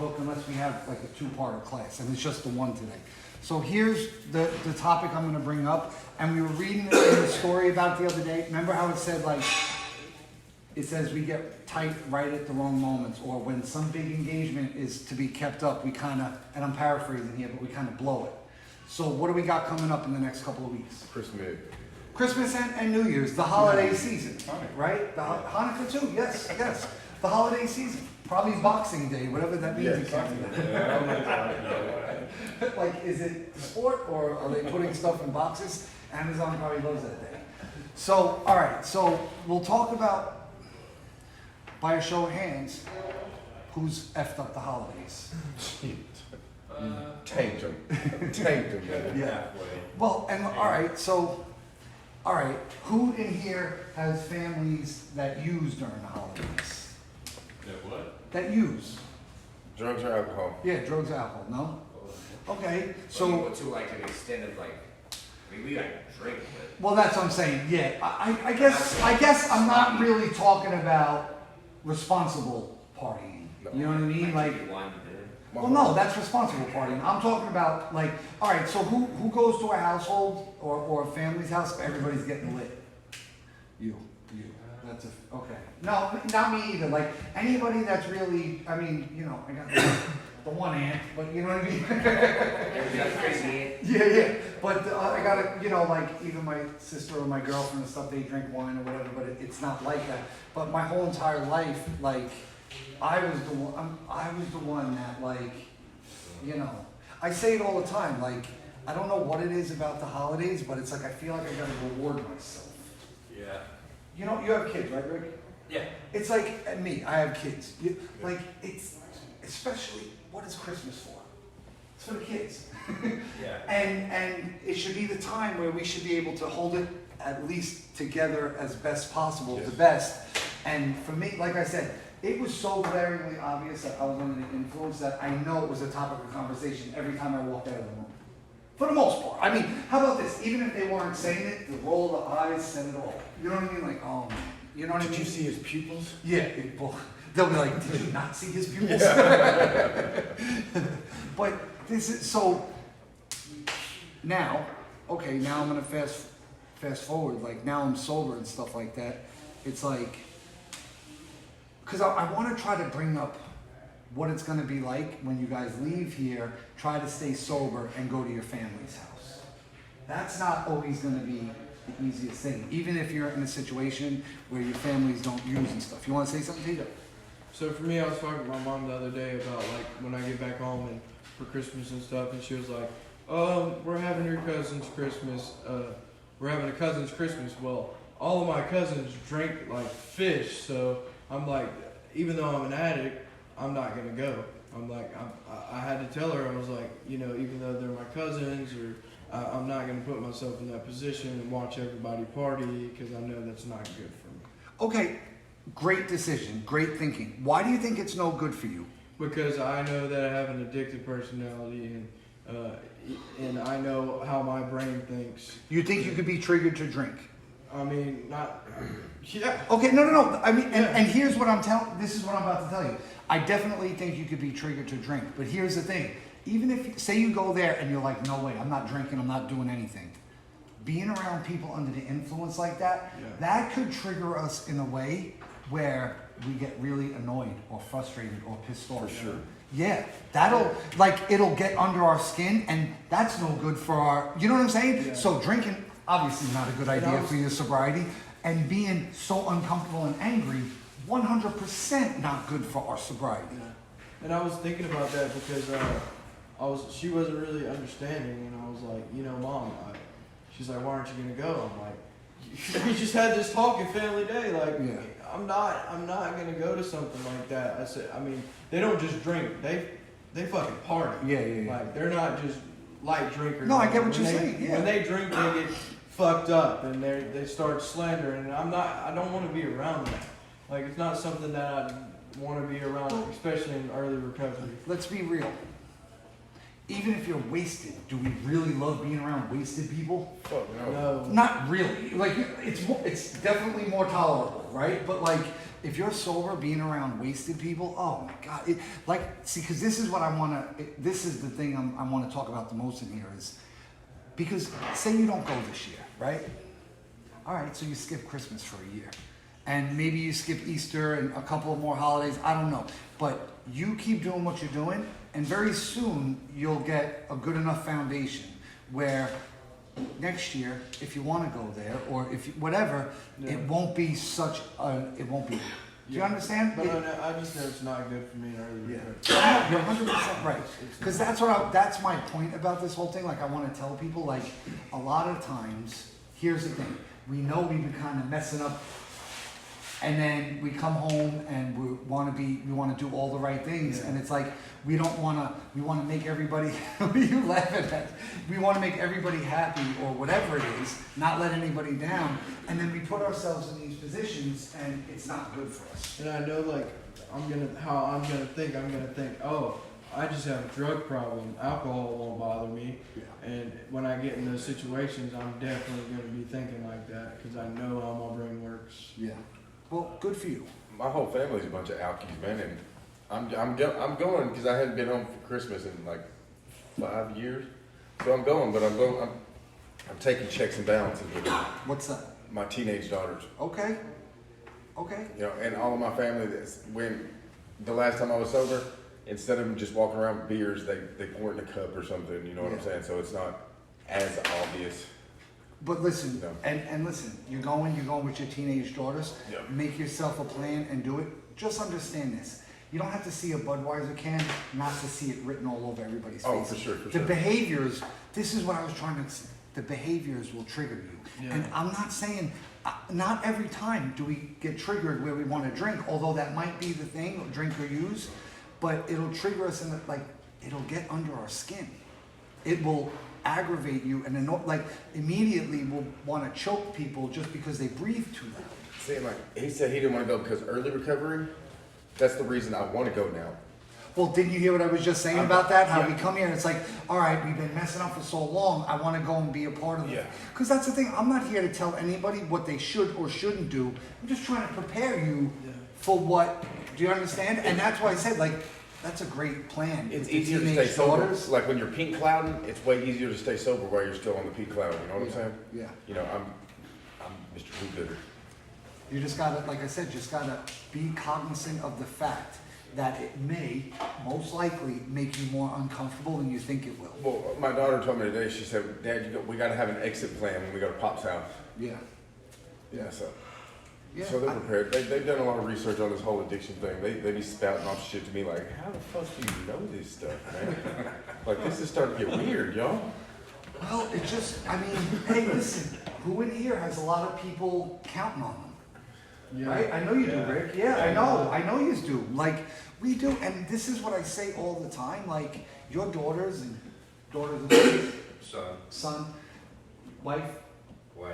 book unless we have like a two-part class, and it's just the one today. So here's the topic I'm going to bring up, and we were reading the story about it the other day. Remember how it said, like, it says we get tight right at the wrong moments, or when some big engagement is to be kept up, we kind of, and I'm paraphrasing here, but we kind of blow it. So what do we got coming up in the next couple of weeks? Christmas and New Year's, the holiday season, right? The Hanukkah too, yes. The holiday season, probably Boxing Day, whatever that means. Like, is it sport, or are they putting stuff in boxes? Amazon probably loves that day. So, all right, so we'll talk about, by a show of hands, who's effed up the holidays. Tanked them, man. Yeah. Well, and all right, who in here has families that use during the holidays? That what? That use? Drugs or alcohol? Yeah, drugs, alcohol, no? Okay, So so, go to like an extent of like, I mean, we like drink, but well, that's what I'm saying, yeah. I guess I'm not really talking about responsible partying. You know what I mean? Like, wine to dinner. well, no, that's responsible partying. I'm talking about, like, all right, so who goes to a household or a family's house, everybody's getting lit? You. That's okay. No, not me either. Like, anybody that's really, I mean, you know, I got the one aunt, but you know what I mean? Everybody's crazy. Yeah. But I gotta, you know, like, even my sister or my girlfriend and stuff, they drink wine or whatever, but it's not like that. But my whole entire life, like, I was the one that, like, you know, I say it all the time, like, I don't know what it is about the holidays, but it's like I feel like I gotta reward myself. Yeah. You know, you have kids, right, Rick? Yeah. It's like me, I have kids. Like, it's, especially, what is Christmas for? It's for the kids. Yeah. And it should be the time where we should be able to hold it at least together as best possible, the best. And for me, like I said, it was so glaringly obvious that I was under the influence that I know it was a topic of conversation every time I walked out of the room. For the most part. I mean, how about this? Even if they weren't saying it, the roll of the eyes said it all. You know what I mean? Like, oh man. You know what I mean? Did you see his pupils? Yeah. They'll be like, did you not see his pupils? But this is, so, now, okay, now I'm gonna fast forward. Like, now I'm sober and stuff like that. It's like, because I want to try to bring up what it's going to be like when you guys leave here, try to stay sober and go to your family's house. That's not always going to be the easiest thing, even if you're in a situation where your families don't use and stuff. You want to say something, Peter? So for me, I was talking to my mom the other day about, like, when I get back home and for Christmas and stuff, and she was like, we're having your cousin's Christmas, we're having a cousin's Christmas. Well, all of my cousins drink like fish, so I'm like, even though I'm an addict, I'm not gonna go. I'm like, I had to tell her, I was like, you know, even though they're my cousins, or I'm not gonna put myself in that position and watch everybody party, because I know that's not good for me. Okay, great decision, great thinking. Why do you think it's no good for you? Because I know that I have an addictive personality, and I know how my brain thinks. You think you could be triggered to drink? I mean, not, yeah. Okay, no. I mean, and here's what this is what I'm about to tell you. I definitely think you could be triggered to drink, but here's the thing. Even if, say you go there and you're like, no way, I'm not drinking, I'm not doing anything. Being around people under the influence like that, that could trigger us in a way where we get really annoyed or frustrated or pissed off. For sure. Yeah, it'll get under our skin, and that's no good for our, you know what I'm saying? Yeah. So drinking, obviously not a good idea for your sobriety, and being so uncomfortable and angry, 100% not good for our sobriety. Yeah. And I was thinking about that because she wasn't really understanding, and I was like, you know, Mom, she's like, why aren't you gonna go? I'm like, we just had this talk at Family Day, like, I'm not gonna go to something like that. I said, I mean, they don't just drink, they fucking party. Yeah. Like, they're not just light drinkers. No, I get what When you're they- saying, yeah. When they drink, they get fucked up, and they start slandering, and I don't want to be around that. Like, it's not something that I want to be around, especially in early recovery. Let's be real. Even if you're wasted, do we really love being around wasted people? Fuck no. No. Not really. Like, it's definitely more tolerable, right? But like, if you're sober, being around wasted people, oh my God. See, because this is what I want to, this is the thing I want to talk about the most in here is, because say you don't go this year, right? All right, so you skip Christmas for a year. And maybe you skip Easter and a couple of more holidays, I don't know. But you keep doing what you're doing, and very soon you'll get a good enough foundation where next year, if you want to go there, or if you, whatever, Yeah. it won't be such a, it won't be. Do you understand? But It- I just know it's not good for me in early recovery. yeah, you're 100% right. Because that's my point about this whole thing. Like, I want to tell people, like, a lot of times, here's the thing. We know we've been kind of messing up, and then we come home and we want to do all the right things, Yeah. and it's like we want to make everybody. What are you laughing at? We want to make everybody happy or whatever it is, not let anybody down, and then we put ourselves in these positions, and it's not good for us. And I know, like, I'm gonna think, oh, I just have a drug problem. Alcohol won't bother me. Yeah. And when I get in those situations, I'm definitely gonna be thinking like that because I know how my brain works. Yeah. Well, good for you. My whole family's a bunch of alkies, man, and I'm going because I hadn't been home for Christmas in like 5 years. So I'm going, but I'm taking checks and balances with What's that? my teenage daughters. Okay. Okay. You know, and all of my family. When the last time I was sober, instead of just walking around with beers, they pour it in a cup or something. You know what I'm Yeah. saying? So it's not as obvious. But listen, No. and listen, you're going with your teenage daughters. Yeah. Make yourself a plan and do it. Just understand this. You don't have to see a Budweiser can not to see it written all over everybody's face. Oh, for sure, for The sure. behaviors, this is what I was trying to say. The behaviors will trigger you. Yeah. And I'm not saying, not every time do we get triggered where we want to drink, although that might be the thing, drink or use, but it'll trigger us in it'll get under our skin. It will aggravate you and like immediately will want to choke people just because they breathe too loud. See, like he said, he didn't want to go because early recovery. That's the reason I want to go now. Well, didn't you hear what I was just saying about that? How Yeah. we come here and it's like, all right, we've been messing up for so long. I want to go and be a part of it. Yeah. Because that's the thing. I'm not here to tell anybody what they should or shouldn't do. I'm just trying to prepare you Yeah. for what. Do you understand? And that's why I said, like, that's a great plan. It's with the easier to stay teenage sober. daughters. Like when you're pink clouding, it's way easier to stay sober while you're still on the pink cloud. You know what I'm saying? Yeah. You know, I'm Mr. Who-Gooder. You just gotta, like I said, just gotta be cognizant of the fact that it may, most likely, make you more uncomfortable than you think it will. Well, my daughter told me today. She said, "Dad, we got to have an exit plan when we go to Pop's house." Yeah. Yeah. So Yeah. they're prepared. They've done a lot of research on this whole addiction thing. They be spouting off shit to me like, "How the fuck do you know this stuff, man?" Like this is starting to get weird, y'all. Well, it just, I mean, hey, listen, who in here has a lot of people counting on them? Yeah. Right? I know you Yeah. do, Rick. Yeah, I know you do. Like, we do, and this is what I say all the time. Like, your daughters and son, wife,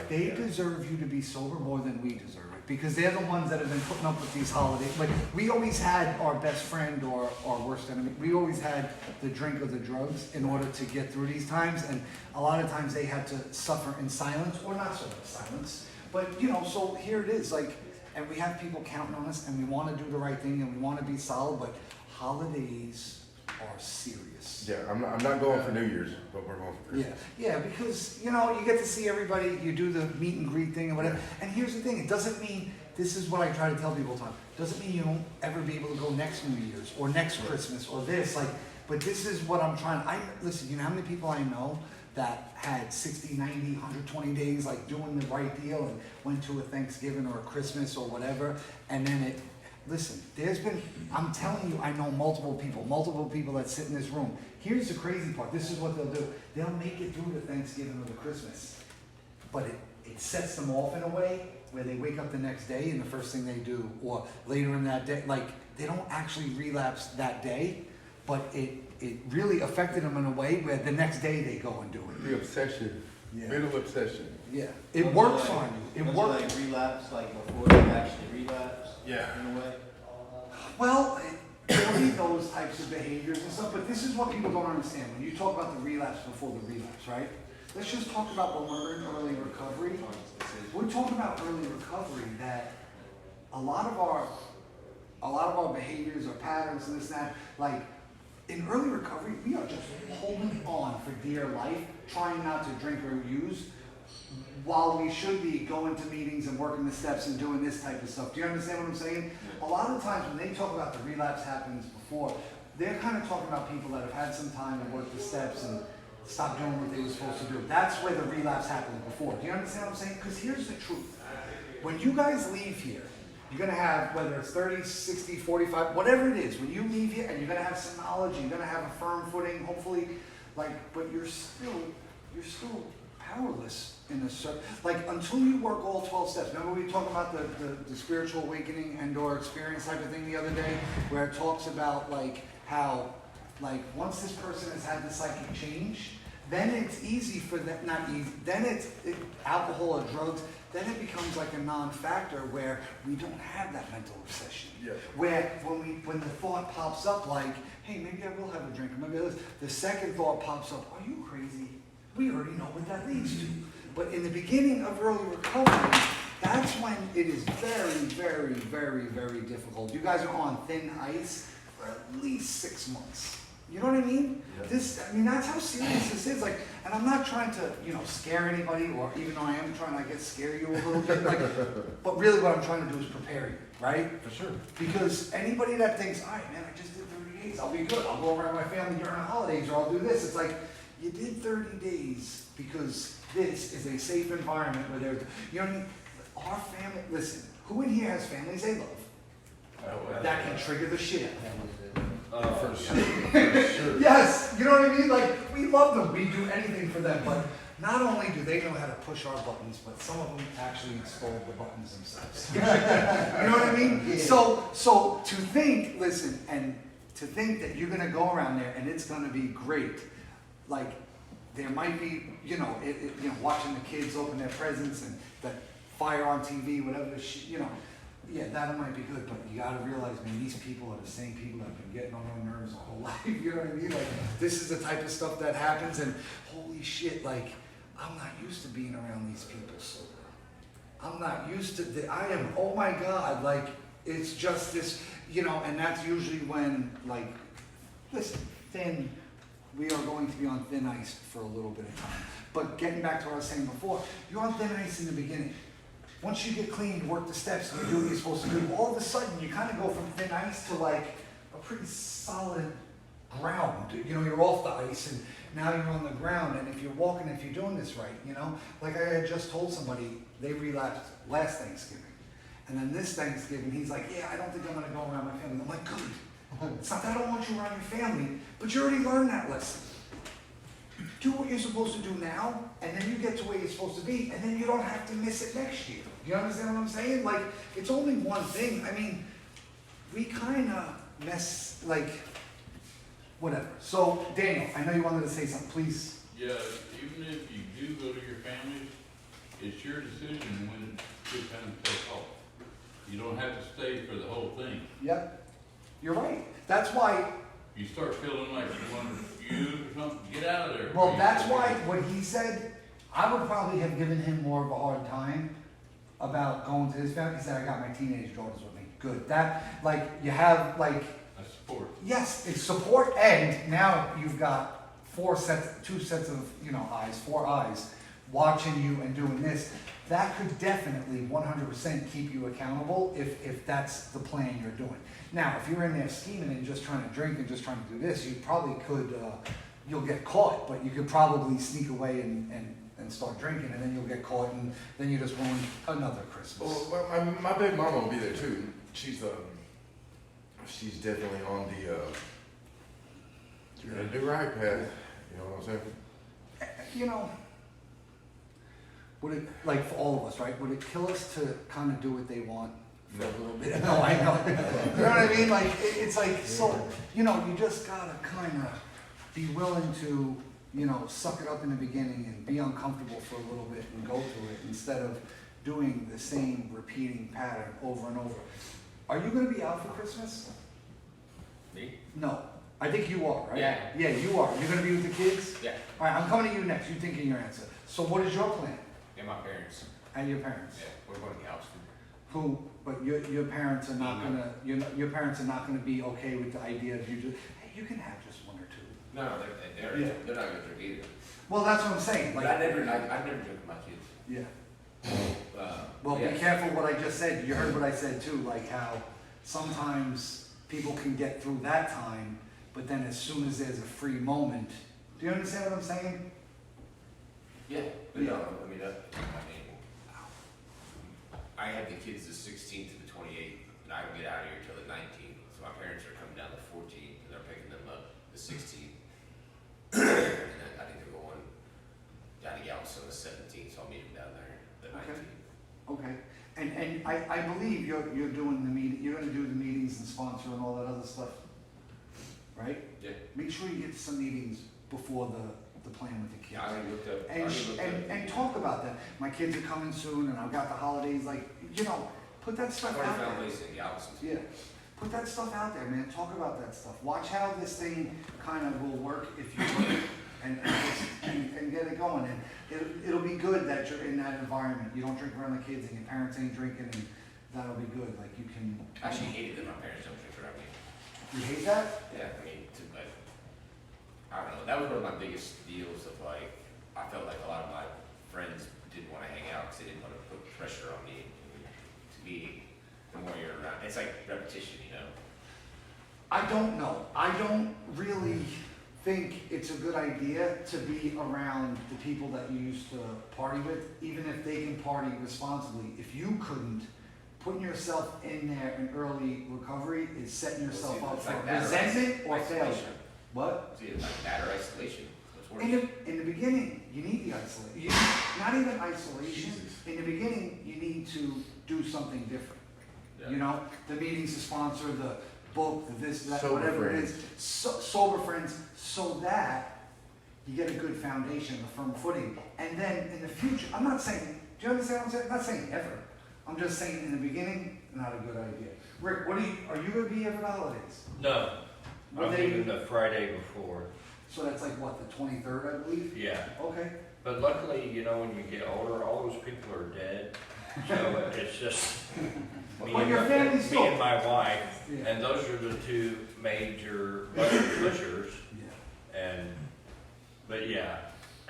they deserve you to be sober more than we deserve it. Because they're the ones that have been putting up with these holidays. Like, we always had our best friend or our worst enemy. We always had the drink or the drugs in order to get through these times. And a lot of times they had to suffer in silence or not so much silence. But, you know, so here it is. Like, and we have people counting on us, and we want to do the right thing, and we want to be solid, but holidays are serious. Yeah, I'm not going for New Year's, but we're going for Yeah, Christmas. yeah, because, you know, you get to see everybody, you do the meet and greet thing or whatever, and here's the thing, it doesn't mean, this is what I try to tell people all the time, doesn't mean you won't ever be able to go next New Year's, or next Christmas, or this, like, but this is what I'm trying, listen, you know how many people I know that had 60, 90, 120 days, like, doing the right deal, and went to a Thanksgiving or a Christmas or whatever, and then it, listen, I'm telling you, I know multiple people that sit in this room. Here's the crazy part, this is what they'll do. They'll make it through the Thanksgiving or the Christmas, but it sets them off in a way where they wake up the next day and the first thing they do, or later in that day, like, they don't actually relapse that day, but it really affected them in a way where the next day they go and do it. The obsession, Yeah. mental obsession. Yeah, it works on you, it works. Like relapse, like before you actually relapse, Yeah. in a way? Well, there'll be those types of behaviors and stuff, but this is what people don't understand. When you talk about the relapse before the relapse, right? Let's just talk about when we're in early recovery. We're talking about early recovery that a lot of our behaviors or patterns and this and that, like in early recovery, we are just holding on for dear life, trying not to drink or use, while we should be going to meetings and working the steps and doing this type of stuff. Do you understand what I'm saying? A lot of times when they talk about the relapse happens before, they're kind of talking about people that have had some time to work the steps and stop doing what they were supposed to do. That's where the relapse happens before. Do you understand what I'm saying? Because here's the truth. When you guys leave here, you're going to have, whether it's 30, 60, 45, whatever it is, when you leave here, and you're going to have some knowledge, you're going to have a firm footing, hopefully, like, but you're still powerless in a certain, like, until you work all 12 steps. Remember we were talking about the spiritual awakening and or experience type of thing the other day, where it talks about, like, how, like, once this person has had the psychic change, then it's easy for them, not easy, then it's alcohol or drugs, then it becomes like a non-factor where we don't have that mental obsession. Yeah. Where when the thought pops up like, hey, maybe I will have a drink, or maybe this, the second thought pops up, are you crazy? We already know what that leads to. But in the beginning of early recovery, that's when it is very, very, very, very difficult. You guys are on thin ice for at least 6 months. You know what I mean? Yeah. That's how serious this is. Like, and I'm not trying to, scare anybody, or even though I am trying to, I guess, scare you a little bit. Like, but really, what I'm trying to do is prepare you, right? For sure. Because anybody that thinks, all right, man, I just did 30 days, I'll be good. I'll go around my family during the holidays, or I'll do this. It's like, you did 30 days because this is a safe environment where there's, you know what I mean? Our family, listen, who in here has families they love? That can trigger the shit out of them. For sure. For sure. Yes, you know what I mean? Like, we love them, we do anything for them, but not only do they know how to push our buttons, but some of them actually installed the buttons themselves. You know what I mean? Yeah. So to think, listen, and to think that you're gonna go around there and it's gonna be great, like, there might be, watching the kids open their presents and that fire on TV, whatever the shit, yeah, that might be good, but you gotta realize, man, these people are the same people that have been getting on our nerves all life, you know what I mean? Like, this is the type of stuff that happens, and holy shit, like, I'm not used to being around these people sober. I'm not used to, I am, oh my God, like, it's just this, and that's usually when, like, listen, we are going to be on thin ice for a little bit of time. But getting back to what I was saying before, you're on thin ice in the beginning. Once you get clean, you work the steps, and you do what you're supposed to do, all of a sudden you kind of go from thin ice to like a pretty solid ground. You're off the ice and now you're on the ground, and if you're walking, if you're doing this right, like I had just told somebody, they relapsed last Thanksgiving. And then this Thanksgiving, he's like, yeah, I don't think I'm gonna go around my family. I'm like, good. It's not that I don't want you around your family, but you already learned that lesson. Do what you're supposed to do now, and then you get to where you're supposed to be, and then you don't have to miss it next year. You understand what I'm saying? Like, it's only one thing. I mean, we kind of mess, like, whatever. So, Daniel, I know you wanted to say something, please. Yeah, even if you do go to your family, it's your decision when it's good time to take off. You don't have to stay for the whole thing. Yep, you're right. That's why. You start feeling like you want to feud or something, get out of there. Well, that's why what he said, I would probably have given him more of a hard time about going to his family. He said, I got my teenage daughters with me. Good. That, like, you have, like, I support. yes, it's support, and now you've got two sets of, eyes, 4 eyes watching you and doing this. That could definitely 100% keep you accountable if that's the plan you're doing. Now, if you're in there scheming and just trying to drink and just trying to do this, you probably could, you'll get caught, but you could probably sneak away and start drinking, and then you'll get caught, and then you just ruin another Christmas. Well, my big mama will be there too. She's definitely on the you're gonna do right path. You know what I'm saying? Would it, like for all of us, right? Would it kill us to kind of do what they want for No. a little bit? No, I know. You know what I mean? Like, it's like, so, you just gotta kind of be willing to, suck it up in the beginning and be uncomfortable for a little bit and go through it instead of doing the same repeating pattern over and over. Are you gonna be out for Christmas? Me? No. I think you are, right? Yeah. Yeah, you are. You're gonna be with the kids? Yeah. All right, I'm coming to you next. You think of your answer. So what is your plan? And my parents. And your parents? Yeah. We're going to Galveston. Who, but your parents are not gonna, your parents are not gonna be okay with the idea of you just, hey, you can have just one or two. No, they're Yeah. not gonna drink either. Well, that's what I'm saying, But like, I've never drank with my kids. yeah. Well, Yes. be careful what I just said. You heard what I said too, like how sometimes people can get through that time, but then as soon as there's a free moment, do you understand what I'm saying? Yeah, but Yeah. no, I mean, I have the kids the 16th to the 28th, and I don't get out of here till the 19th. So my parents are coming down the 14th, and they're picking them up the 16th. And then I think they're going down to Galveston the 17th, so I'll meet them down there the Okay. 19th. Okay. And I believe you're doing the meeting, you're gonna do the meetings and sponsor and all that other stuff, right? Yeah. Make sure you get to some meetings before the plan with the kids. Yeah, I already looked up. I And, already looked up. and talk about that. My kids are coming soon and I've got the holidays, like, you know, put that I've stuff already out found a there. place in Galveston. Yeah, put that stuff out there, man. Talk about that stuff. Watch how this thing kind of will work if you work and get it going. And it'll be good that you're in that environment. You don't drink around the kids and your parents ain't drinking, and that'll be good. Like you can. I actually hated that my parents don't drink around me. You hate that? Yeah, I mean, like, I don't know. That was one of my biggest deals of like, I felt like a lot of my friends didn't want to hang out because they didn't want to put pressure on me. To be, the more you're around, it's like repetition, you know. I don't know. I don't really think it's a good idea to be around the people that you used to party with, even if they can party responsibly. If you couldn't, putting yourself in there in early recovery is setting yourself See, up it's for like that or resentment or isolation. failure. What? See, it's like that or isolation. What's worse? In the beginning, you need the isolation. Not even isolation. In the beginning, you need to do something different. Yeah. You know, the meetings to sponsor, the book, the this, that, Sober whatever friends. it is. Sober friends, so that you get a good foundation, a firm footing. And then in the future, I'm not saying, do you understand what I'm saying? I'm not saying ever. I'm just saying in the beginning, not a good idea. Rick, are you gonna be here for the holidays? No, What I'm day- leaving the Friday before, So that's like what, the 23rd, I believe? yeah. Okay. But luckily, you know, when you get older, all those people are dead. So it's just me But your family's me still. and my wife, Yeah. and those are the two major pushers. Yeah. And, but yeah,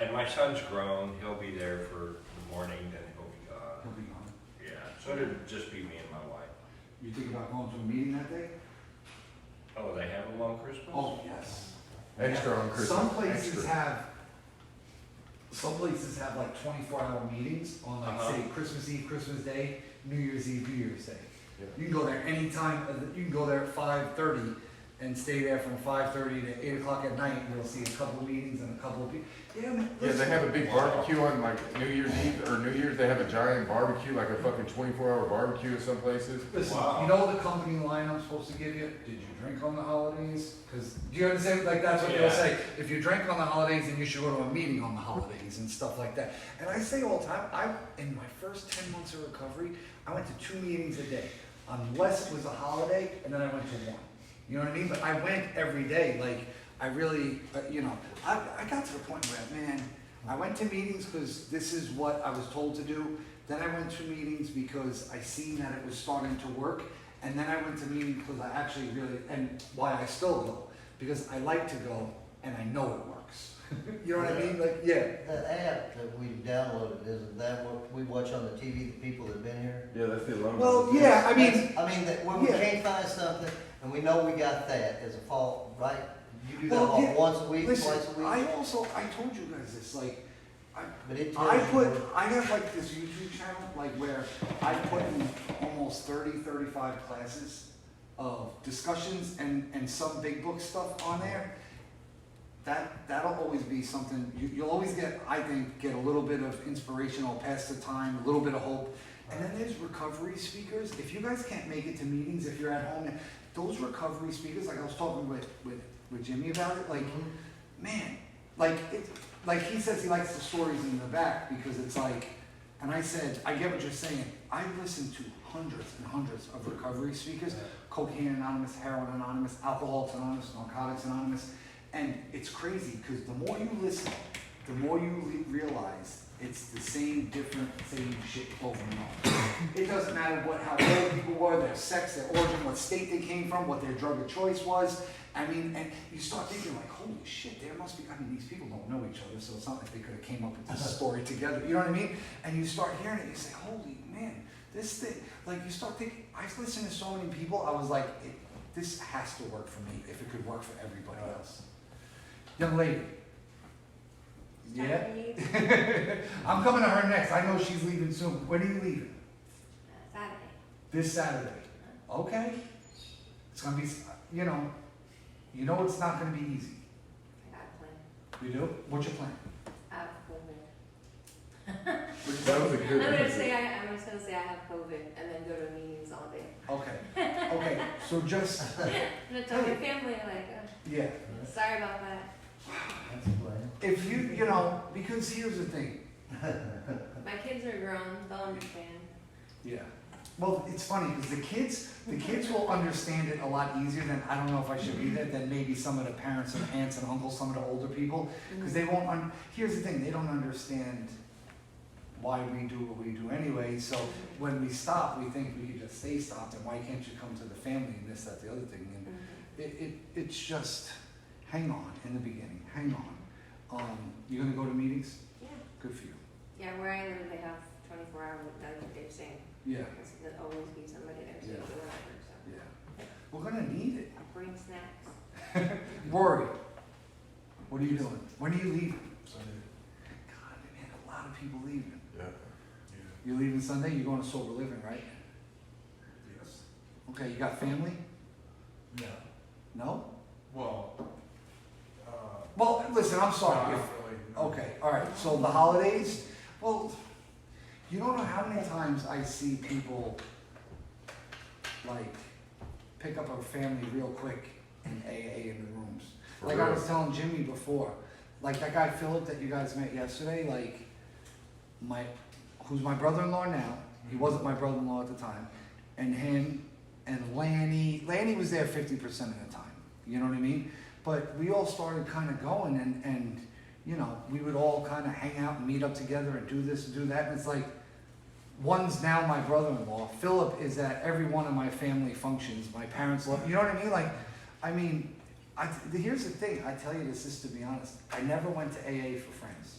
and my son's grown, he'll be there for the morning, then he'll be gone. He'll be gone. Yeah, so it'll just be me and my wife. You think about going to a meeting that day? Oh, they have them on Christmas? Oh, yes. Extra on Christmas. Some places Extra. have like 24-hour meetings on like Uh-huh. say Christmas Eve, Christmas Day, New Year's Eve, New Year's Day. Yeah. You can go there anytime. You can go there at 5:30 and stay there from 5:30 to 8 o'clock at night. And you'll see a couple of meetings and a couple of people. Yeah, man. Yeah, they have a big barbecue on like New Year's Eve or New Year's. They have a giant barbecue, like a fucking 24-hour barbecue in some places. Listen, Wow. you know the company line I'm supposed to give you? Did you drink on the holidays? Because, do you understand? Like, that's what they'll Yeah. say. If you drank on the holidays, then you should go to a meeting on the holidays and stuff like that. And I say all the time, in my first 10 months of recovery, I went to 2 meetings a day. Unless it was a holiday, and then I went to 1. You know what I mean? But I went every day. Like, I really, I got to the point where, man, I went to meetings because this is what I was told to do. Then I went to meetings because I seen that it was starting to work. And then I went to meetings because I actually really, and why I still go, because I like to go and I know it works. You know what I mean? Like, yeah. That app that we downloaded, isn't that what we watch on the TV, the people that've been here? Yeah, that's the alone. Well, yeah, I mean, That when we yeah. can't find something, and we know we got that as a fault, right? You do that Well, all yeah. once a week, Listen, twice a week? I told you guys this, like, But it I tells you. have like this YouTube channel, like where I put in almost 30, 35 classes of discussions and some big book stuff on there. That'll always be something, you'll always get a little bit of inspiration, or pass the time, a little bit of hope. And then there's recovery speakers. If you guys can't make it to meetings, if you're at home, those recovery speakers, like I was talking with Jimmy about it, like, man, like he says he likes the stories in the back because it's like, and I said, I get what you're saying. I listened to hundreds and hundreds of recovery speakers, Cocaine Anonymous, Heroin Anonymous, Alcoholics Anonymous, Narcotics Anonymous, and it's crazy because the more you listen, the more you realize it's the same, different, same shit over and over. It doesn't matter how old people were, their sex, their origin, what state they came from, what their drug of choice was. I mean, and you start thinking like, holy shit, there must be, I mean, these people don't know each other, so it's not like they could have came up with this story together, you know what I mean? And you start hearing it, you say, holy man, this thing, like you start thinking, I've listened to so many people, I was like, this has to work for me if it could work for everybody else. Young lady. Yeah? I'm coming to her next. I know she's leaving soon. When are you leaving? Saturday. This Saturday. Okay. It's gonna be, you know it's not gonna be easy. I got a plan. You do? What's your plan? I have COVID. That was a good I'm answer. just gonna say I have COVID and then go to meetings all day. Okay. Okay. So just, I'm gonna tell my family like, yeah. sorry about that. That's a plan. If because here's the thing. My kids are grown, they'll understand. Yeah. Well, it's funny because the kids will understand it a lot easier than, I don't know if I should be there, than maybe some of the parents and aunts and uncles, some of the older people, because they won't, here's the thing, they don't understand why we do what we do anyway, so when we stop, we think we could just stay stopped, and why can't you come to the family and this, that, the other thing, and it's just, hang on in the beginning, hang on. You gonna go to meetings? Yeah. Good for you. Yeah, where I live, they have 24-hour, like they're saying. Yeah, There'll always be somebody there to Yeah. do whatever, so. yeah. We're gonna need it. I'll bring snacks. Rory, what are you doing? When are you leaving? Sunday. God, man, a lot of people leaving. Yeah. You're leaving Sunday, you're going to sober living, right? Yes. Okay, you got family? No. No? Well, Well, listen, I'm sorry. not If- really, no. Okay, all right, so the holidays, well, you don't know how many times I see people, like, pick up a family real quick in AA in the rooms. For Like I real. was telling Jimmy before, like that guy Philip that you guys met yesterday, like, who's my brother-in-law now, he wasn't my brother-in-law at the time, and him and Lanny was there 50% of the time, you know what I mean? But we all started kind of going and we would all kind of hang out and meet up together and do this and do that, and it's like, one's now my brother-in-law, Philip is at every one of my family functions, my parents love, you know what I mean? Like, here's the thing, I tell you this just to be honest, I never went to AA for friends.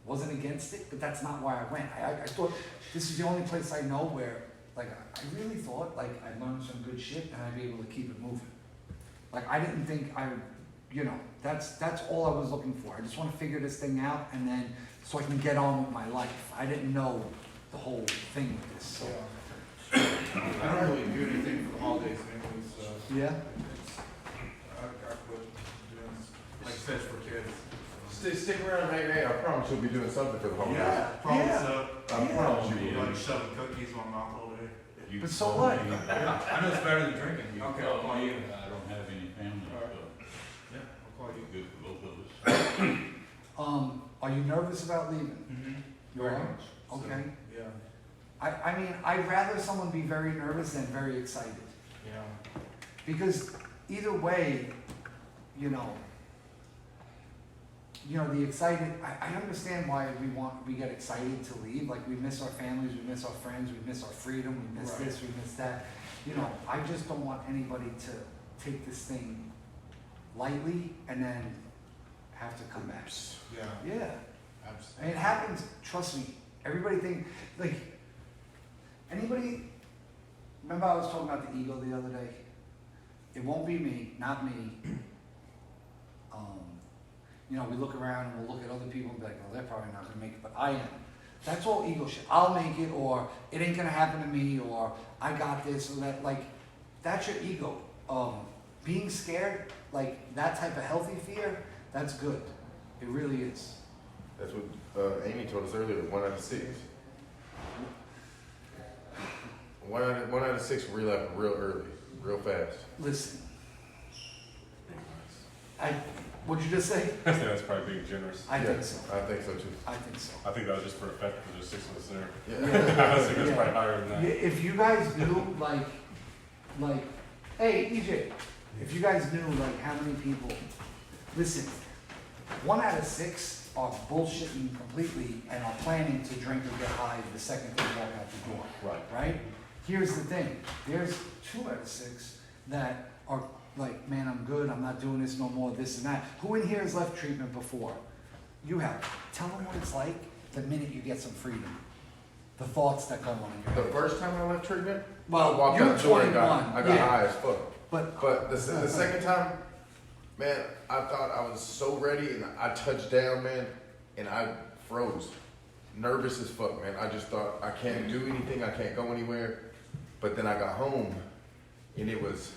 Wasn't against it, but that's not why I went. I thought this is the only place I know where, like, I really thought, like, I'd learn some good shit and I'd be able to keep it moving. Like, I didn't think that's all I was looking for. I just want to figure this thing out and then, so I can get on with my life. I didn't know the whole thing with this, so. I don't really do anything for the holidays anyway, so. Yeah? I quit doing, like I said, for kids. Stick around, hey, I promise you'll be doing something for the holidays. Probably Yeah. so. I promise you will. Like shoving cookies in my mouth all day. But so what? I know it's better than drinking. Okay, I'll call you. I don't have any family, so Yeah, I'll call you. good for both of us. Are you nervous about leaving? Mm-hmm. You Very are? much. So, Okay. Yeah, I mean, I'd rather someone be very nervous than very excited. yeah. Because either way, the excited, I understand why we get excited to leave. Like, we miss our families, we miss our friends, we miss our freedom, we miss Right. this, we miss that. I just don't want anybody to take this thing lightly and then have to come back. Yeah, Yeah. absolutely. And it happens, trust me, everybody remember I was talking about the ego the other day? It won't be me, not me. We look around and we'll look at other people and be like, well, they're probably not gonna make it, but I am. That's all ego shit. I'll make it, or it ain't gonna happen to me, or I got this, or that, like, that's your ego. Being scared, like, that type of healthy fear, that's good. It really is. That's what Amy told us earlier, 1 out of 6. 1 out of 6 relapse real early, real fast. Listen, what'd you just say? I think that's probably being generous. I think so. I think so too. I think so. I think that was just for effect because there's 6 of us there. Yeah. I think it's Yeah. probably higher than that. If you guys knew, like, hey, EJ, if you guys knew, like, how many people, listen, 1 out of 6 are bullshitting completely and are planning to drink or get high the second they walk out the door. Right. Right? Here's the thing, there's 2 out of 6 that are like, man, I'm good, I'm not doing this no more, this and that. Who in here has left treatment before? You have. Tell them what it's like the minute you get some freedom. The thoughts that go on in your The head. first time I left treatment, Well, I walked you're out the door and 21, I got yeah. high as fuck. But The second time, man, I thought I was so ready, and I touched down, man, and I froze. Nervous as fuck, man. I just thought, I can't do anything, I can't go anywhere. But then I got home, and it was,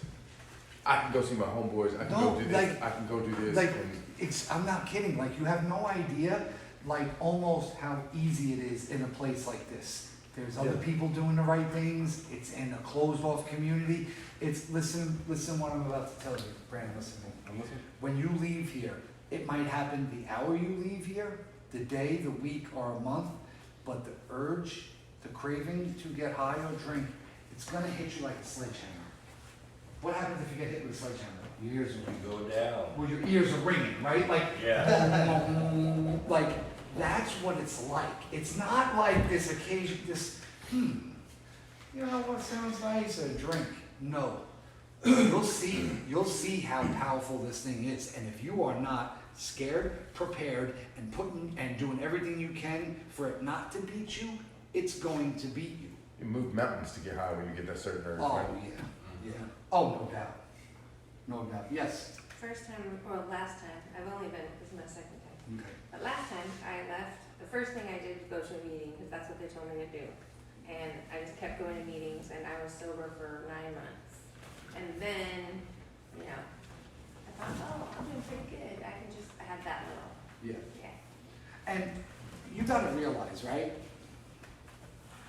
I can go see my homeboys, I can No, go do this, like- I can go do this. like, and I'm not kidding, like, you have no idea, like, almost how easy it is in a place like this. There's other Yeah. people doing the right things, it's in a closed-off community. Listen what I'm about to tell you, Brandon, listen to me. I'm listening. When you leave here, it might happen the hour you leave here, the day, the week, or a month, but the urge, the craving to get high or drink, it's gonna hit you like a sledgehammer. What happens if you get hit with a sledgehammer? Your ears are ringing. Go down. Well, your ears are ringing, right? Like, Yeah. like, that's what it's like. It's not like this occasion, you know what sounds nice, a drink. No. You'll see how powerful this thing is. And if you are not scared, prepared, and doing everything you can for it not to beat you, it's going to beat you. you move mountains to get high when you get that certain urge, Oh, right? yeah. Oh, no doubt. No doubt. Yes. First time, or last time, I've only been, this is my second time. Okay. But last time I left, the first thing I did was go to a meeting, because that's what they told me to do. And I just kept going to meetings, and I was sober for 9 months. And then, you know, I thought, oh, I'm doing pretty good. I had that little, Yeah. yeah. And you gotta realize, right?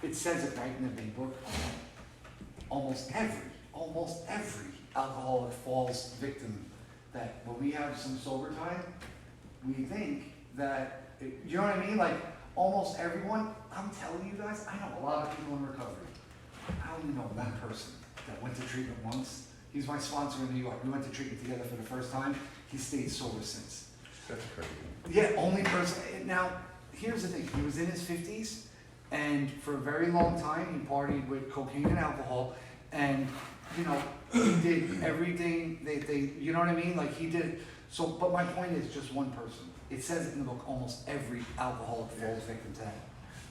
It says it right in the big book. Almost every alcoholic falls victim that when we have some sober time, we think that, you know what I mean? Like, almost everyone, I'm telling you guys, I know a lot of people in recovery. I only know one person that went to treatment once. He's my sponsor in New York. We went to treatment together for the first time. He stayed sober since. That's crazy. Yeah, only person. Now, here's the thing. He was in his 50s, and for a very long time, he partied with cocaine and alcohol. And, you know, he did everything they you know what I mean? Like, he did it. So, but my point is just one person. It says it in the book, almost every alcoholic falls victim to that.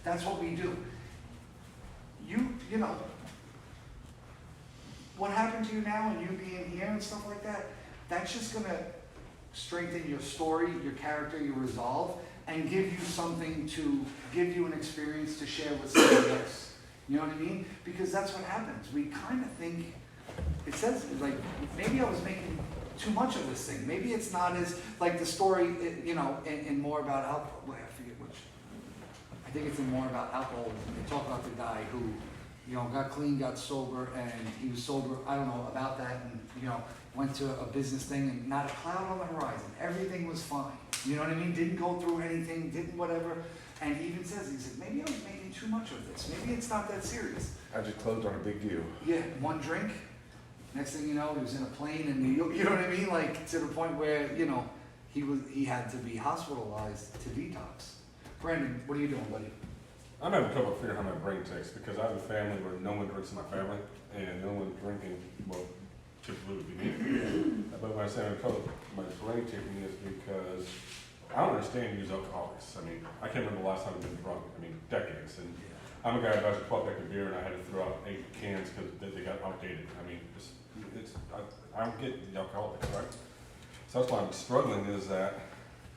That's what we do. You know, what happened to you now and you being here and stuff like that, that's just gonna strengthen your story, your character, your resolve, and give you something to, give you an experience to share with somebody else. You know what I mean? Because that's what happens. We kind of think, it says, like, maybe I was making too much of this thing. Maybe it's not as, like the story, you know, in more about alcohol, well, I forget which. I think it's in more about alcoholism. They talk about the guy who, you know, got clean, got sober, and he was sober, I don't know, about that, and, you know, went to a business thing and not a cloud on the horizon. Everything was fine. You know what I mean? Didn't go through anything, didn't whatever. And he even says, he said, maybe I was making too much of this. Maybe it's not that serious. I just closed on a big deal. Yeah, one drink. Next thing you know, he was in a plane in New York. You know what I mean? Like, to the point where, you know, he had to be hospitalized to detox. Brandon, what are you doing, buddy? I'm having trouble figuring how my brain ticks because I have a family where no one drinks in my family, and the only one drinking, well, typically would be me. But when I say I'm having trouble, my brain ticking is because I don't understand use alcoholics. I mean, I can't remember the last time I've been drunk. I mean, decades. And I'm a guy who buys a 12-pack of beer, and I had to throw out 8 cans because they got outdated. I mean, I don't get the alcoholics, right? So that's why I'm struggling. Is that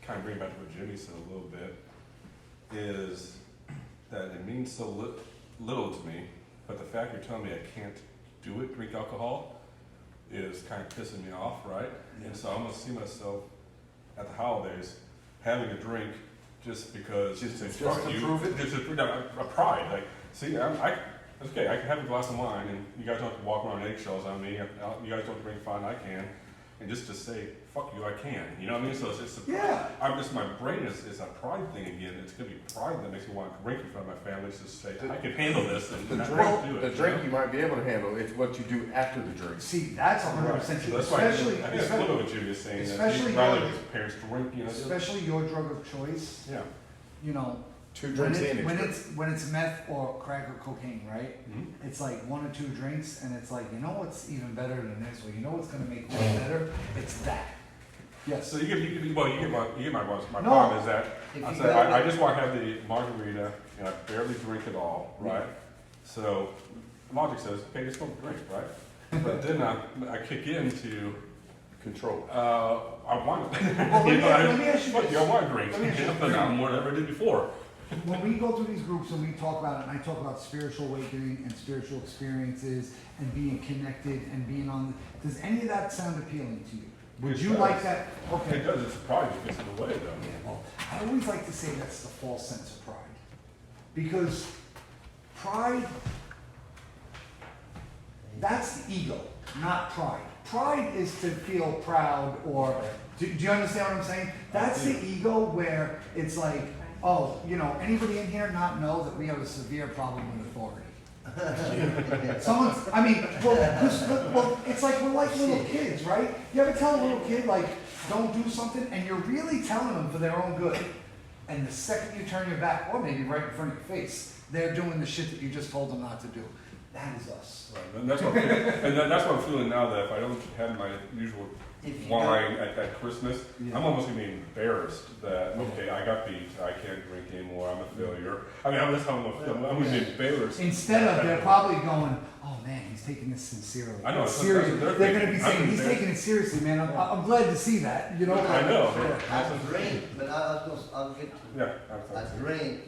kind of bring back to what Jimmy said a little bit? Is that it means so little to me, but the fact you're telling me I can't do it, drink alcohol, is kind of pissing me off, right? Yeah. And so I'm gonna see myself at the holidays having a drink just because Just it's to fun. prove it? Just to, no, a pride. Like, see, it's okay, I can have a glass of wine, and you guys don't have to walk around eggshells on me. You guys don't drink fine, I can. and just to say, fuck you, I can. You know what I mean? So it's Yeah. I'm just, my brain is a pride thing again. It's gonna be pride that makes me want to drink in front of my family, to say, I can handle this and The not drink, do it. the drink you might be able to handle, it's what you do after the drink. See, that's 100% So true, that's why especially, I think it's cool what you were saying, that especially you'd rather yours. his parents drink, you know. especially your drug of choice, Yeah. you know, Two when drinks it's, in, when it's it's, when it's meth or crack or cocaine, right? Mhm. It's like 1 or 2 drinks, and it's like, you know what's even better than this, or you know what's gonna make this better? It's that. Yes. So you get my No. problem is that, If I you said, go I to- just want to have the margarita, and I barely drink it all, right? So, logic says, okay, just don't drink, right? But then I kick into, control. I want it. Well, let me ask you Fuck this. you, I want to drink, Let me ask you but I'm more than I ever did before. When we go through these groups and we talk about it, and I talk about spiritual awakening and spiritual experiences and being connected and being on, does any of that sound appealing to you? Would It you does. like that? It Okay. does, it's pride that gets in the way though. Yeah, well, I always like to say that's the false sense of pride. Because pride, that's the ego, not pride. Pride is to feel proud or, do you understand what I'm saying? That's the ego where it's like, oh, you know, anybody in here not know that we have a severe problem with authority? Someone's, I mean, well, it's like we're like little kids, right? You ever tell a little kid, like, don't do something, and you're really telling them for their own good. And the second you turn your back, or maybe right in front of your face, they're doing the shit that you just told them not to do. That is us. Right, and that's what, that's what I'm feeling now, that if I don't have my usual If you wine at Christmas, Yeah. I'm almost gonna be embarrassed that, okay, I got beat, I can't drink anymore, I'm a failure. I mean, that's how I'm gonna be embarrassed. Instead of, they're probably going, oh man, he's taking this sincerely. I know, Seriously. that's what They're they're gonna be thinking. saying, I'm he's embarrassed. taking it seriously, man. I'm glad to see that, you know? I know. I drink, but I'll get to Yeah, I drink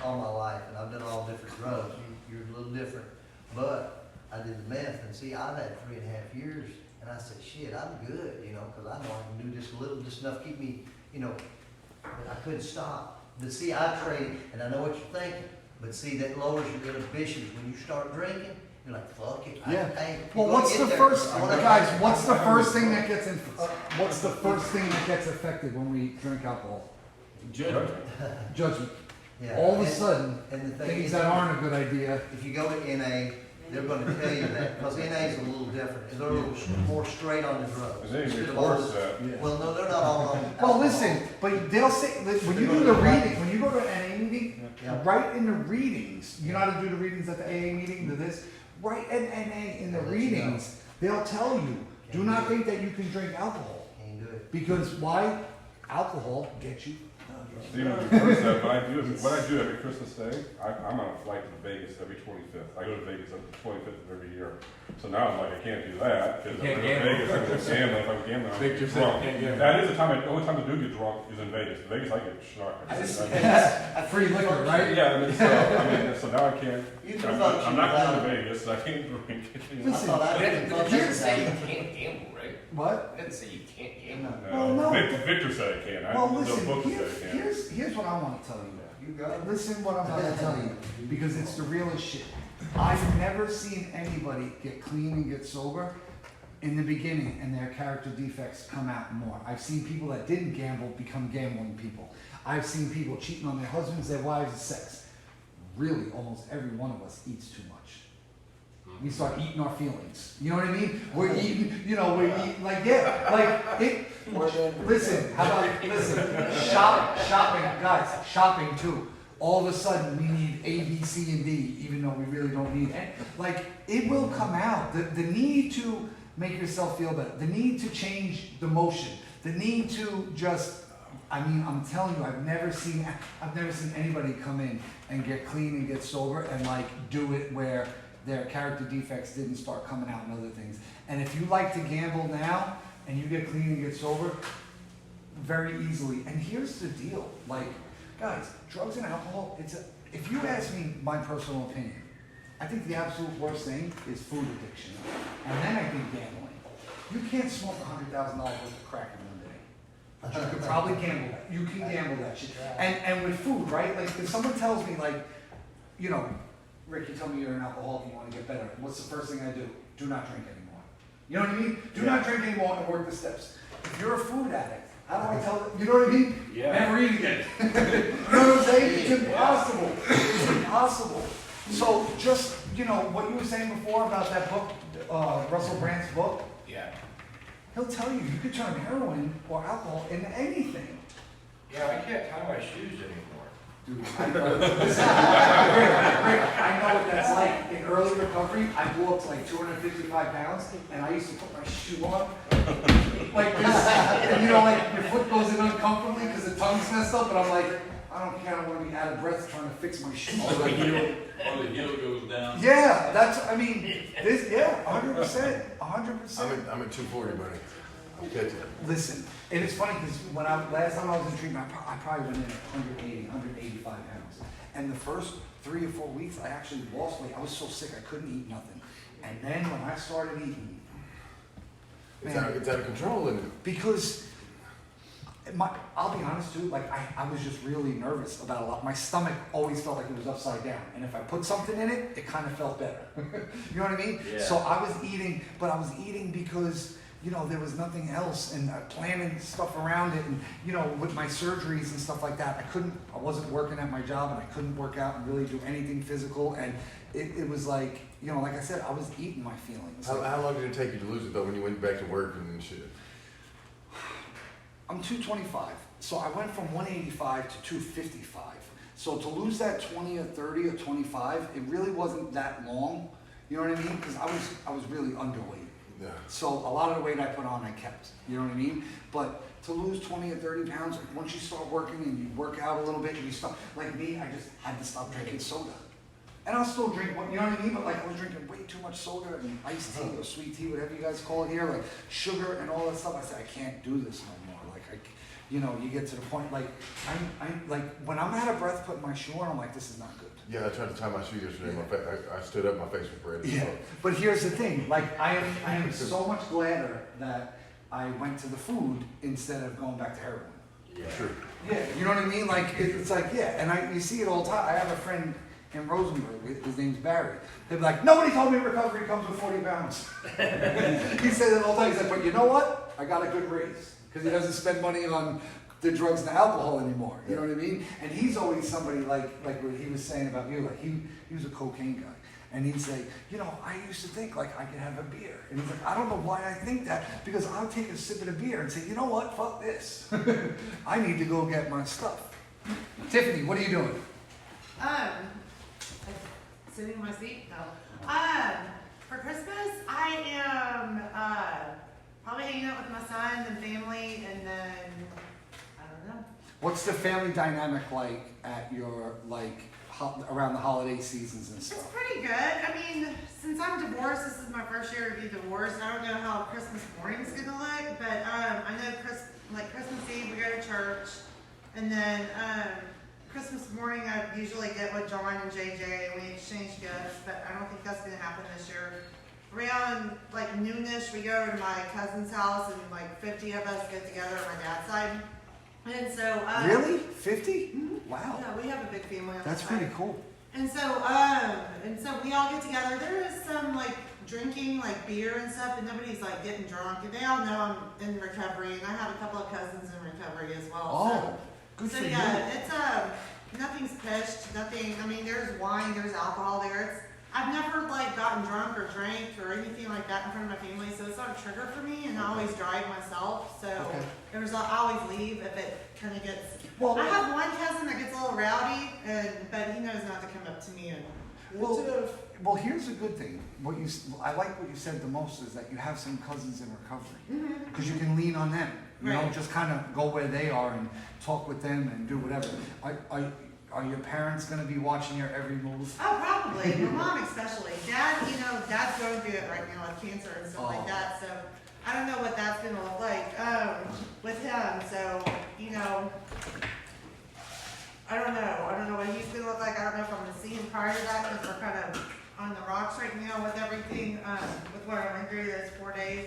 all my life, and I've done all different drugs. You're a little different, but I did the meth, and see, I've had 3.5 years, and I said, shit, I'm good, you know, because I know I can do just a little, just enough to keep me, you know, but I couldn't stop. But see, I trade, and I know what you're thinking, but see, that lowers your inhibitions. When you start drinking, you're like, fuck it. Yeah. I Well, gonna what's get the there. first, I wanna- guys, what's the first thing that gets in, what's the first thing that gets affected when we drink alcohol? Judgment. Judgment. Yeah. All of a And- sudden, and the thing things is, that aren't a good idea. if you go to NA, they're gonna tell you that, because NA is a little different. They're a little more straight on the drugs. and then Instead you of all force this- that. Well, no, they're not all on. Well, alcohol. listen, but they'll say, when you do the reading, when you go to an AA meeting, Yeah. right in the readings, you know how to do the readings at the AA meeting, to this, right at NA in the They'll let you know. readings, they'll tell you, do not think that you can drink alcohol. Can't do it. Because why? Alcohol gets you. So even reverse that, but what I do every Christmas Day, I'm on a flight to Vegas every 25th. I go to Vegas on the 25th of every year. So now I'm like, I can't do that, because You I'm can't in gamble. Vegas, I'm just gambling, if I'm gambling, I'm Victor said drunk. you can't gamble. That is the only time I do get drunk is in Vegas. Vegas, I get snarky. Free liquor, right? Yeah, so now I can't, You can I'm function not going to without- Vegas, so I can't drink. I Listen, thought I It didn't function didn't say you without it. can't gamble, right? What? It didn't say you can't gamble. Well, no. Victor said I can, Well, the listen, book said I can. here's what I want to tell you. You got it. Listen what I'm about to tell you, because it's the realest shit. I've never seen anybody get clean and get sober in the beginning and their character defects come out more. I've seen people that didn't gamble become gambling people. I've seen people cheating on their husbands, their wives, and sex. Really, almost every one of us eats too much. We start eating our feelings. You know what I mean? We're eating, we're eating, like, yeah, like, it, listen, how about, listen, shopping, guys, shopping too. All of a sudden, we need A, B, C, and D, even though we really don't need it. Like, it will come out. The need to make yourself feel better, the need to change the motion, the need to just, I'm telling you, I've never seen anybody come in and get clean and get sober and like do it where their character defects didn't start coming out and other things. And if you like to gamble now and you get clean and get sober, very easily. And here's the deal, like, guys, drugs and alcohol, if you ask me my personal opinion, I think the absolute worst thing is food addiction. And then I think gambling. You can't smoke $100,000 worth of crack in one day. But you could probably gamble that. You can gamble that shit. And with food, right? Like, if someone tells me, like, Rick, you tell me you're an alcoholic and you want to get better. What's the first thing I do? Do not drink anymore. You know what I mean? Do not drink anymore and work the steps. If you're a food addict, how do I tell them? You know what I mean? Yeah. Never eat again. You know what I'm saying? It's impossible. It's impossible. So just, you know, what you were saying before about that book, Russell Brand's book, Yeah. he'll tell you, you could turn heroin or alcohol into anything. Yeah, I can't tie my shoes anymore. Dude, I know what that's like. In early recovery, I blew up to like 255 pounds, and I used to put my shoe on like this, and you know, like your foot goes in uncomfortably because the tongue's messed up, and I'm like, I don't care, I don't want to be out of breath trying to fix my shoe. Or the heel goes down. Yeah, that's, I mean, this, yeah, 100%, 100%. I'm at 240, buddy. I'm catching it. Listen, and it's funny because when last time I was in treatment, I probably went in at 180, 185 pounds. And the first 3 or 4 weeks, I actually lost weight. I was so sick, I couldn't eat nothing. And then when I started eating, It's man, out of control, and because I'll be honest too, like I was just really nervous about a lot. My stomach always felt like it was upside down. And if I put something in it, it kind of felt better. You know what I mean? Yeah. So I was eating, but I was eating because, you know, there was nothing else, and planning stuff around it, and, you know, with my surgeries and stuff like that, I wasn't working at my job, and I couldn't work out and really do anything physical, and it was like, you know, like I said, I was eating my feelings. how long did it take you to lose it though when you went back to work and shit? I'm 225, so I went from 185 to 255. So to lose that 20 or 30 or 25, it really wasn't that long. You know what I mean? Because I was really underweight. Yeah. So a lot of the weight I put on, I kept. You know what I mean? But to lose 20 or 30 pounds, once you start working and you work out a little bit and you stop, like me, I just had to stop drinking soda. And I'll still drink, you know what I mean? But like I was drinking way too much soda and iced tea or sweet tea, whatever you guys call it here, like sugar and all that stuff. I said, I can't do this no more. Like you know, you get to the point, like I'm like when I'm out of breath putting my shoe on, I'm like, this is not good. Yeah, I tried to tie my shoe yesterday. I stood up, my face was red. Yeah, but here's the thing, like I am so much gladder that I went to the food instead of going back to heroin. Yeah. True. Yeah, you know what I mean? Like it's like, yeah, and you see it all the time. I have a friend in Rosenberg, his name's Barry. They'd be like, nobody told me recovery comes with 40 pounds. He said it all the time. He said, but you know what? I got a good raise because he doesn't spend money on the drugs and the alcohol anymore. You know what I mean? And he's always somebody like what he was saying about you. Like he was a cocaine guy. And he'd say, you know, I used to think like I could have a beer. And he's like, I don't know why I think that, because I'll take a sip of the beer and say, you know what, fuck this. I need to go get my stuff. Tiffany, what are you doing? Sitting in my seat? No. For Christmas, I am probably hanging out with my sons and family, and then I don't know. What's the family dynamic like at your around the holiday seasons and It's stuff? pretty good. I mean, since I'm divorced, this is my first year to be divorced. I don't know how Christmas morning's gonna look, but I know Christmas Eve we go to church, and then Christmas morning I usually get with John and JJ and we exchange gifts, but I don't think that's gonna happen this year. Around like noonish, we go to my cousin's house and like 50 of us get together on my dad's side. And so Really? 50? Mm-hmm. Wow. Yeah, we have a big family on That's that side. pretty cool. And so we all get together. There is some like drinking, like beer and stuff, but nobody's like getting drunk. And they all know I'm in recovery, and I have a couple of cousins in recovery as well. Oh, good so for yeah, you. it's nothing's pitched, nothing. I mean, there's wine, there's alcohol there. I've never like gotten drunk or drank or anything like that in front of my family, so it's not a trigger for me. And I always drive myself, so I always leave if it kind of gets. Well, I have one cousin that gets a little rowdy, but he knows not to come up to me and. Well, here's a good thing. I like what you said the most is that you have some cousins in recovery because you can lean on them. You know, Right. just kind of go where they are and talk with them and do whatever. Are your parents going to be watching your every move? Oh, probably. My mom especially. Dad's going through it right now with cancer and stuff like that. So I don't know what that's going to look like with him. So, I don't know. I don't know what he's going to look like. I don't know if I'm going to see him prior to that because we're kind of on the rocks right now with everything, with what I went through those 4 days.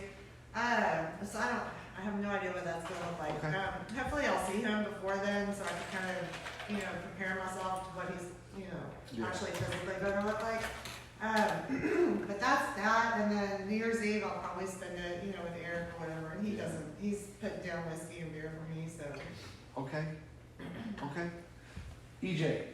So I have no idea what that's going to look like. Okay. Hopefully I'll see him before then so I can kind of, prepare myself to what he's, actually physically going to look like. But that's that, and then New Year's Eve, I'll probably spend it, you know, with Eric or whatever, and he doesn't, he's putting down whiskey and beer for me, so. Okay, okay. EJ,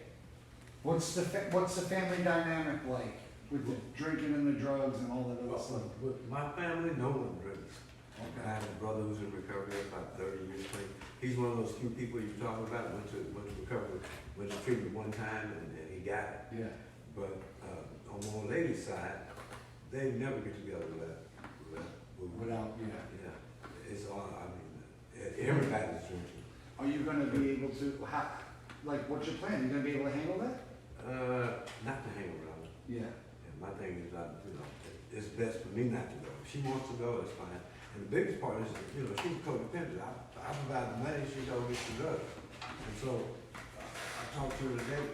what's the family dynamic like with the drinking and the drugs and all that other stuff? With my family, no one drinks. I have a brother who's in recovery, about 30 years clean. He's one of those few people you're talking about, went to recovery, went to treatment one time and he got it. Yeah. But on the old lady's side, they never get together Without, yeah. Yeah, it's all, I mean, everybody's drinking. Are you gonna be able to, what's your plan? You gonna be able to handle that? Not to hang around. Yeah. And my thing is, it's best for me not to go. If she wants to go, it's fine. And the biggest part is, she's codependent. I provide the money, she goes get the drugs. And so, I talked to her today,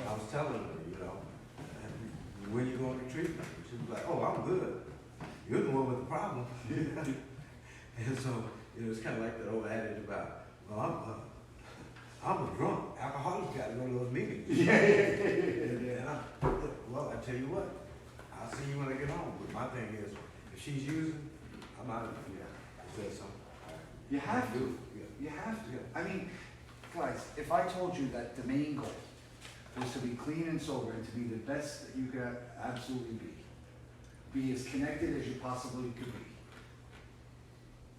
I was telling her, when you going to treatment? And she was like, oh, I'm good. You're the one with the problem. And so, it's kind of like that old adage about, well, I'm a drunk. Alcoholics got to go to those meetings. And well, I tell you what, I'll see you when I get home. But my thing is, if she's using, I'm out of it. Is that something? You have to. Yeah. You have to. I mean, guys, if I told you that the main goal was to be clean and sober and to be the best that you could absolutely be as connected as you possibly could be,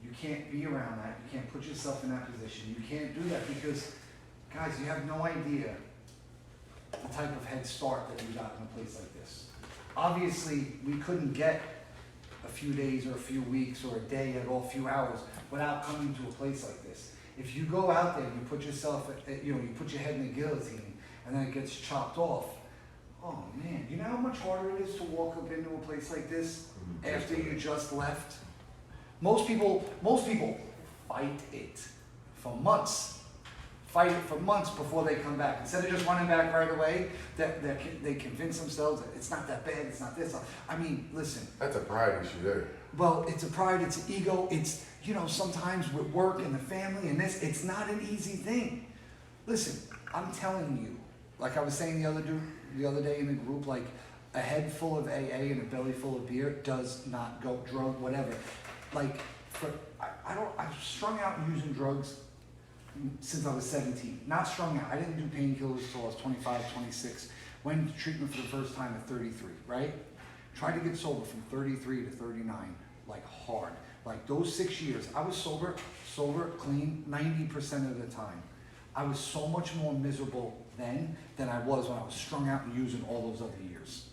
you can't be around that. You can't put yourself in that position. You can't do that because, guys, you have no idea the type of head start that you got in a place like this. Obviously, we couldn't get a few days or a few weeks or a day at all, a few hours without coming to a place like this. If you go out there and you put yourself, you put your head in the guillotine and then it gets chopped off, oh man, you know how much harder it is to walk up into a place like this after you just left? Most people fight it for months. Fight it for months before they come back. Instead of just running back right away, they convince themselves that it's not that bad, it's not this. I mean, listen. That's a pride issue there. Well, it's a pride, it's an ego, it's, sometimes with work and the family and this, it's not an easy thing. Listen, I'm telling you, like I was saying the other day in the group, like a head full of AA and a belly full of beer does not go drug, whatever. Like, I've strung out and using drugs since I was 17. Not strung out. I didn't do painkillers until I was 25, 26. Went to treatment for the first time at 33, right? Tried to get sober from 33 to 39, like hard. Like those 6 years, I was sober, clean, 90% of the time. I was so much more miserable then than I was when I was strung out and using all those other years.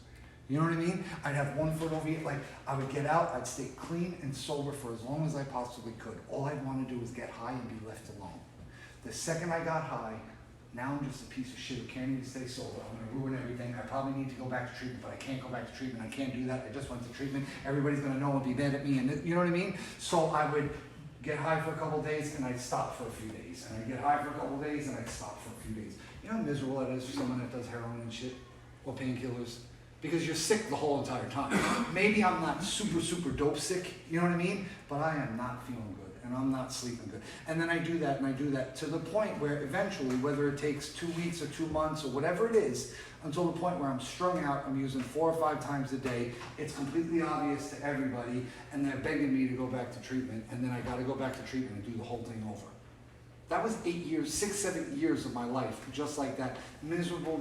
You know what I mean? I'd have one foot over here, like I would get out, I'd stay clean and sober for as long as I possibly could. All I'd want to do was get high and be left alone. The second I got high, now I'm just a piece of shit who can't even stay sober. I'm gonna ruin everything. I probably need to go back to treatment, but I can't go back to treatment. I can't do that. I just went to treatment. Everybody's gonna know and be mad at me, and you know what I mean? So I would get high for a couple of days and I'd stop for a few days. And I'd get high for a couple of days and I'd stop for a few days. You know how miserable that is for someone that does heroin and shit? Or painkillers? Because you're sick the whole entire time. Maybe I'm not super dope sick, you know what I mean? But I am not feeling good and I'm not sleeping good. And then I do that to the point where eventually, whether it takes 2 weeks or 2 months or whatever it is, until the point where I'm strung out, I'm using 4 or 5 times a day, it's completely obvious to everybody, and they're begging me to go back to treatment, and then I gotta go back to treatment and do the whole thing over. That was 8 years, 6, 7 years of my life, just like that. Miserable.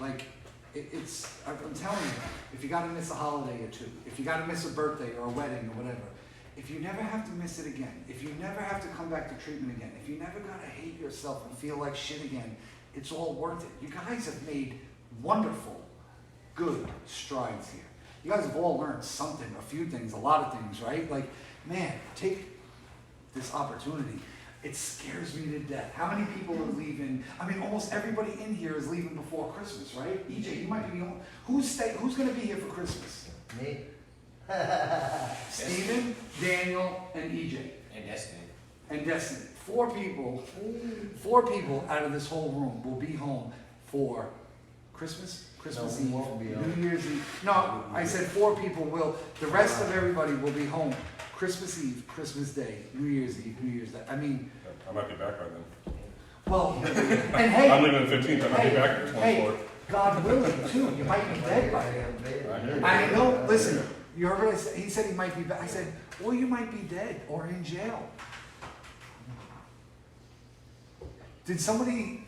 Like, I'm telling you, if you gotta miss a holiday or two, if you gotta miss a birthday or a wedding or whatever, if you never have to miss it again, if you never have to come back to treatment again, if you never gotta hate yourself and feel like shit again, it's all worth it. You guys have made wonderful, good strides here. You guys have all learned something, a few things, a lot of things, right? Like, man, take this opportunity. It scares me to death. How many people are leaving? I mean, almost everybody in here is leaving before Christmas, right? EJ, you might be the only. Who's going to be here for Christmas? Me. Steven, Daniel, and EJ. And Destiny. 4 people out of this whole room will be home for Christmas No, Eve, won't be New home. Year's Eve. No, I said 4 people will. The rest of everybody will be home Christmas Eve, Christmas Day, New Year's Eve, New Year's Day. I mean, I might be back by then. well, and hey, I'm leaving the 15th, I might be back the 24th. God willing, too. You might be dead by then. I know, listen, you heard what I said? He said he might be back. I said, well, you might be dead or in jail. Did somebody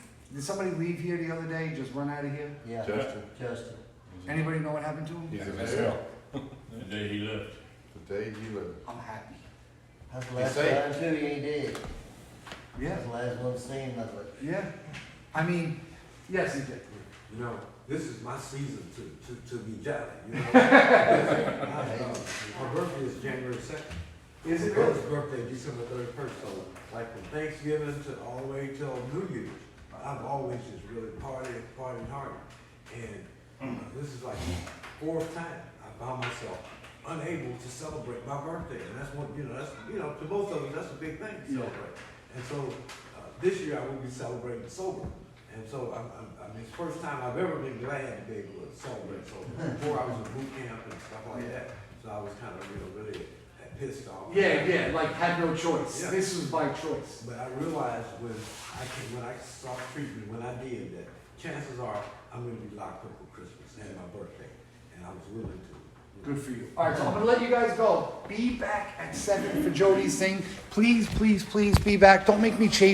leave here the other day, just run out of here? Yeah, Justin. Anybody know what happened to him? He's in jail. The day he left. The day he lived. I'm happy. That's the He's last safe. time too, he ain't dead. Yeah, That's the last one seen, that's what. yeah. I mean, yes, he did. You know, this is my season to be jolly, you know? My birthday is January 2nd. Is My it brother's birthday, December 31st, so like from Thanksgiving to all the way till New Year's, I've always just really partying hard. And this is like the 4th time I found myself unable to celebrate my birthday. And that's what, to both of us, that's a big thing to celebrate. And so this year I will be celebrating sober. And so I mean, it's the first time I've ever been glad to be able to celebrate sober. Before I was in boot camp and stuff like that, so I was kind of really pissed off. Yeah, like had no choice. Yeah. This was by choice. But I realized when I sought treatment, when I did that, chances are I'm going to be locked up for Christmas and my birthday, and I was willing to. Good for you. All right, so I'm gonna let you guys go. Be back at 7 for Jody's thing. Please, please, please be back. Don't make me chase